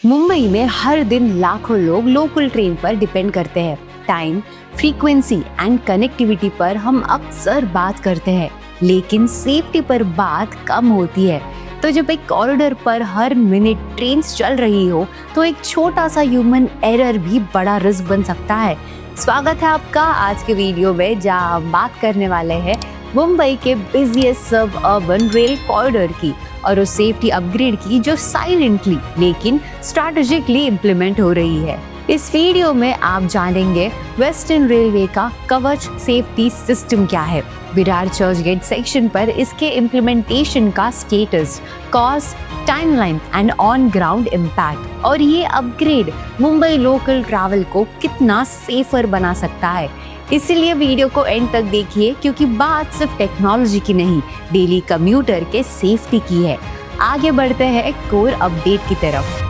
मुंबई में हर दिन लाखों लोग लोकल ट्रेन पर डिपेंड करते हैं। टाइम, फ्रीक्वेंसी एंड कनेक्टिविटी पर हम अक्सर बात करते हैं, लेकिन सेफ्टी पर बात कम होती है। तो जब एक कॉरिडोर पर हर मिनट ट्रेन चल रही हो, तो एक छोटा सा ह्यूमन एरर भी बड़ा रिस्क बन सकता है। स्वागत है आपका आज के वीडियो में, जहां हम बात करने वाले हैं मुंबई के बिजिएस्ट सब अर्बन रेल कॉरिडोर की और उस सेफ्टी अपग्रेड की जो साइलेंटली लेकिन स्ट्रैटेजिकली इम्प्लीमेंट हो रही है। इस वीडियो में आप जानेंगे वेस्टर्न रेलवे का कवच सेफ्टी सिस्टम क्या है, विरार चर्चगेट सेक्शन पर इसके इम्प्लीमेंटेशन का status, cost, timeline and on ground impact, और ये अपग्रेड मुंबई लोकल ट्रैवल को कितना सेफर बना सकता है। इसीलिए वीडियो को एंड तक देखिए, क्योंकि बात सिर्फ टेक्नोलॉजी की नहीं, डेली कम्यूटर के सेफ्टी की है। आगे बढ़ते हैं कोर अपडेट की तरफ।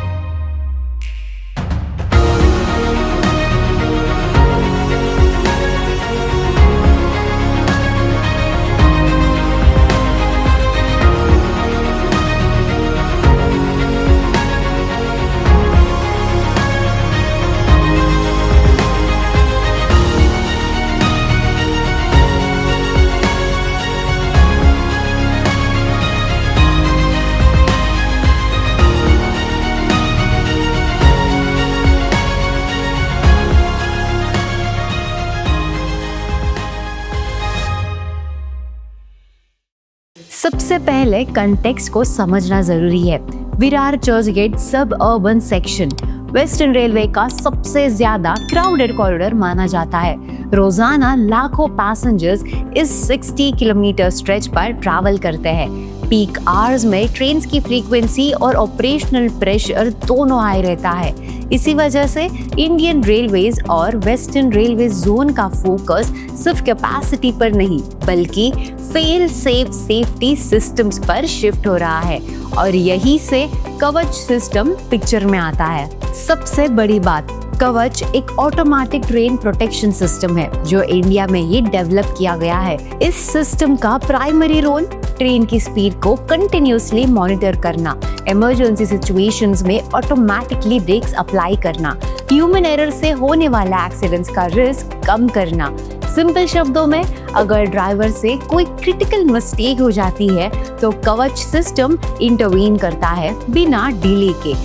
सबसे पहले कंटेक्स्ट को समझना जरूरी है। विरार चर्चगेट सब अर्बन सेक्शन वेस्टर्न रेलवे का सबसे ज्यादा क्राउडेड कॉरिडोर माना जाता है। रोजाना लाखों पैसेंजर्स इस 60 किलोमीटर स्ट्रेच पर ट्रैवल करते हैं। पीक आवर्स में ट्रेन की फ्रीक्वेंसी और ऑपरेशनल प्रेशर दोनों हाई रहता है। इसी वजह से इंडियन रेलवेज और वेस्टर्न रेलवे जोन का फोकस सिर्फ कैपेसिटी पर नहीं, बल्कि फेल सेफ सेफ्टी सिस्टम्स पर शिफ्ट हो रहा है, और यही से कवच सिस्टम पिक्चर में आता है। सबसे बड़ी बात, कवच एक ऑटोमेटिक ट्रेन प्रोटेक्शन सिस्टम है जो इंडिया में ही डेवलप किया गया है। इस सिस्टम का प्राइमरी रोल ट्रेन की स्पीड को कंटिन्यूअसली मॉनिटर करना, इमरजेंसी सिचुएशंस में ऑटोमेटिकली ब्रेक्स अप्लाई करना, ह्यूमन एरर से होने वाला एक्सीडेंट्स का रिस्क कम करना। सिंपल शब्दों में, अगर ड्राइवर से कोई क्रिटिकल मिस्टेक हो जाती है तो कवच सिस्टम इंटरवीन करता है बिना डिले के।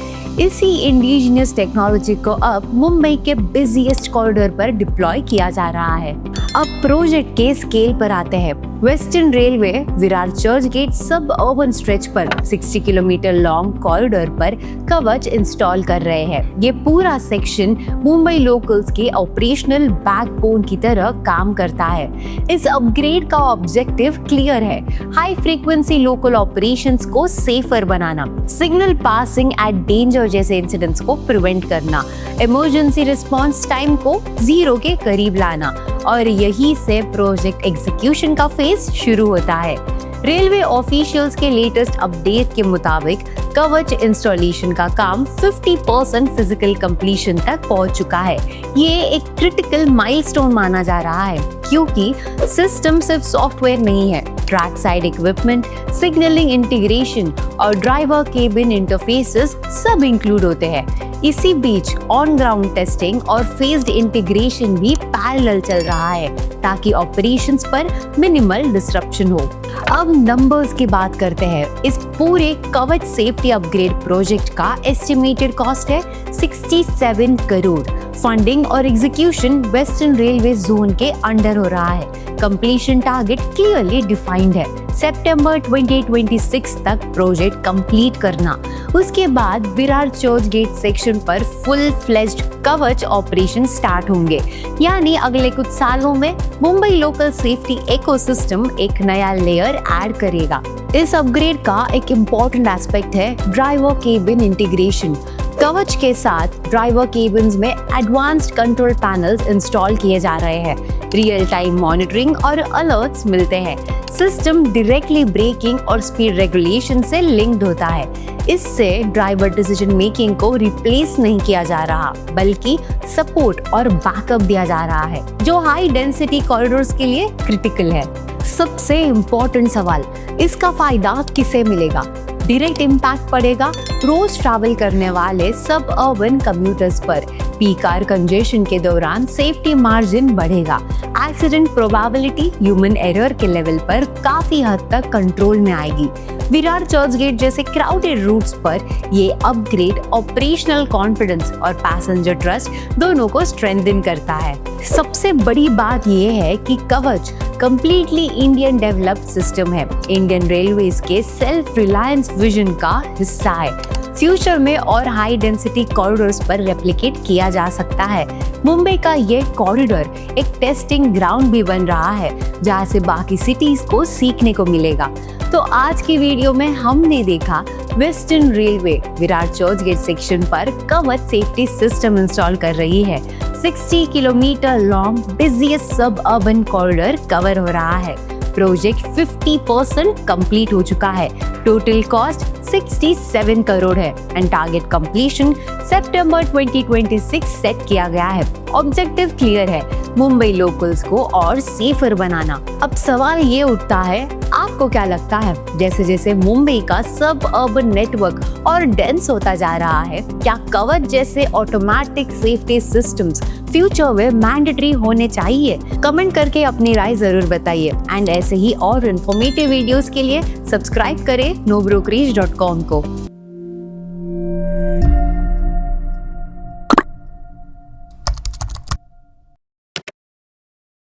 इसी इंडिजिनियस टेक्नोलॉजी को अब मुंबई के बिजिएस्ट कॉरिडोर पर डिप्लॉय किया जा रहा है। अब प्रोजेक्ट के स्केल पर आते हैं। वेस्टर्न रेलवे विरार चर्चगेट सब अर्बन स्ट्रेच पर 60 किलोमीटर लॉन्ग कॉरिडोर पर कवच इंस्टॉल कर रहे हैं। ये पूरा सेक्शन मुंबई लोकल्स के ऑपरेशनल बैकबोन की तरह काम करता है। इस अपग्रेड का ऑब्जेक्टिव क्लियर है, हाई फ्रीक्वेंसी लोकल ऑपरेशंस को सेफर बनाना, सिग्नल पासिंग एट डेंजर जैसे इंसिडेंट्स को प्रिवेंट करना, इमरजेंसी रिस्पॉन्स टाइम को 0 के करीब लाना, और यही से प्रोजेक्ट एग्जीक्यूशन का फेज शुरू होता है। रेलवे ऑफिशियल्स के लेटेस्ट अपडेट के मुताबिक कवच इंस्टॉलेशन का काम 50% फिजिकल कंप्लीशन तक पहुंच चुका है। ये एक क्रिटिकल माइलस्टोन माना जा रहा है, क्योंकि सिस्टम सिर्फ सॉफ्टवेयर नहीं है, track side equipment, signalling integration और ड्राइवर केबिन इंटरफेसेस सब इंक्लूड होते हैं। इसी बीच ऑन ग्राउंड टेस्टिंग और फेज्ड इंटीग्रेशन भी पैरेलल चल रहा है, ताकि ऑपरेशंस पर मिनिमल डिसरप्शन हो। अब नंबर्स की बात करते हैं। इस पूरे कवच सेफ्टी अपग्रेड प्रोजेक्ट का एस्टिमेटेड कॉस्ट है 67 करोड़। फंडिंग और एग्जीक्यूशन वेस्टर्न रेलवे जोन के अंडर हो रहा है। कंप्लीशन टारगेट क्लियरली डिफाइंड है, सितंबर 2026 तक प्रोजेक्ट कंप्लीट करना। उसके बाद विरार चर्चगेट सेक्शन पर फुल फ्लेज्ड कवच ऑपरेशन स्टार्ट होंगे, यानी अगले कुछ सालों में मुंबई लोकल सेफ्टी इकोसिस्टम एक नया लेयर ऐड करेगा। इस अपग्रेड का एक इम्पोर्टेंट एस्पेक्ट है ड्राइवर केबिन इंटीग्रेशन। कवच के साथ ड्राइवर केबिन्स में एडवांस्ड कंट्रोल पैनल्स इंस्टॉल किए जा रहे हैं। रियल टाइम मॉनिटरिंग और अलर्ट्स मिलते हैं। सिस्टम डायरेक्टली ब्रेकिंग और स्पीड रेगुलेशन से लिंक्ड होता है। इससे ड्राइवर डिसीजन मेकिंग को रिप्लेस नहीं किया जा रहा, बल्कि सपोर्ट और बैकअप दिया जा रहा है, जो हाई डेंसिटी कॉरिडोर्स के लिए क्रिटिकल है। सबसे इम्पोर्टेंट सवाल, इसका फायदा किसे मिलेगा? डायरेक्ट इम्पैक्ट पड़ेगा रोज ट्रैवल करने वाले सब अर्बन कम्यूटर्स पर। पीक कार कंजेशन के दौरान सेफ्टी मार्जिन बढ़ेगा। एक्सीडेंट प्रोबेबिलिटी ह्यूमन एरर के लेवल पर काफी हद तक कंट्रोल में आएगी। विरार चर्चगेट जैसे क्राउडेड रूट्स पर ये अपग्रेड ऑपरेशनल कॉन्फिडेंस और पैसेंजर ट्रस्ट दोनों को स्ट्रेंथन करता है। सबसे बड़ी बात ये है कि कवच कंप्लीटली इंडियन डेवलप्ड सिस्टम है, इंडियन रेलवेज के सेल्फ रिलायंस विजन का हिस्सा है। फ्यूचर में और हाई डेंसिटी कॉरिडोर्स पर रेप्लिकेट किया जा सकता है। मुंबई का ये कॉरिडोर एक टेस्टिंग ग्राउंड भी बन रहा है, जहाँ से बाकी सिटीज को सीखने को मिलेगा। तो आज की वीडियो में हमने देखा western railway Virar Churchgate section पर कवच सेफ्टी सिस्टम इंस्टॉल कर रही है। 60 किलोमीटर लॉन्ग बिजिएस्ट सब अर्बन कॉरिडोर कवर हो रहा है। प्रोजेक्ट 50% कंप्लीट हो चुका है। टोटल कॉस्ट 67 करोड़ है and target completion September 2026 set किया गया है। ऑब्जेक्टिव क्लियर है, मुंबई लोकल्स को और सेफर बनाना। अब सवाल ये उठता है, आपको क्या लगता है, जैसे जैसे मुंबई का सब अर्बन नेटवर्क और डेंस होता जा रहा है, क्या कवच जैसे ऑटोमेटिक सेफ्टी सिस्टम्स फ्यूचर में मैंडेटरी होने चाहिए? कमेंट करके अपनी राय जरूर बताइए एंड ऐसे ही और इन्फॉर्मेटिव वीडियोस के लिए सब्सक्राइब करें nobrokerage.com को।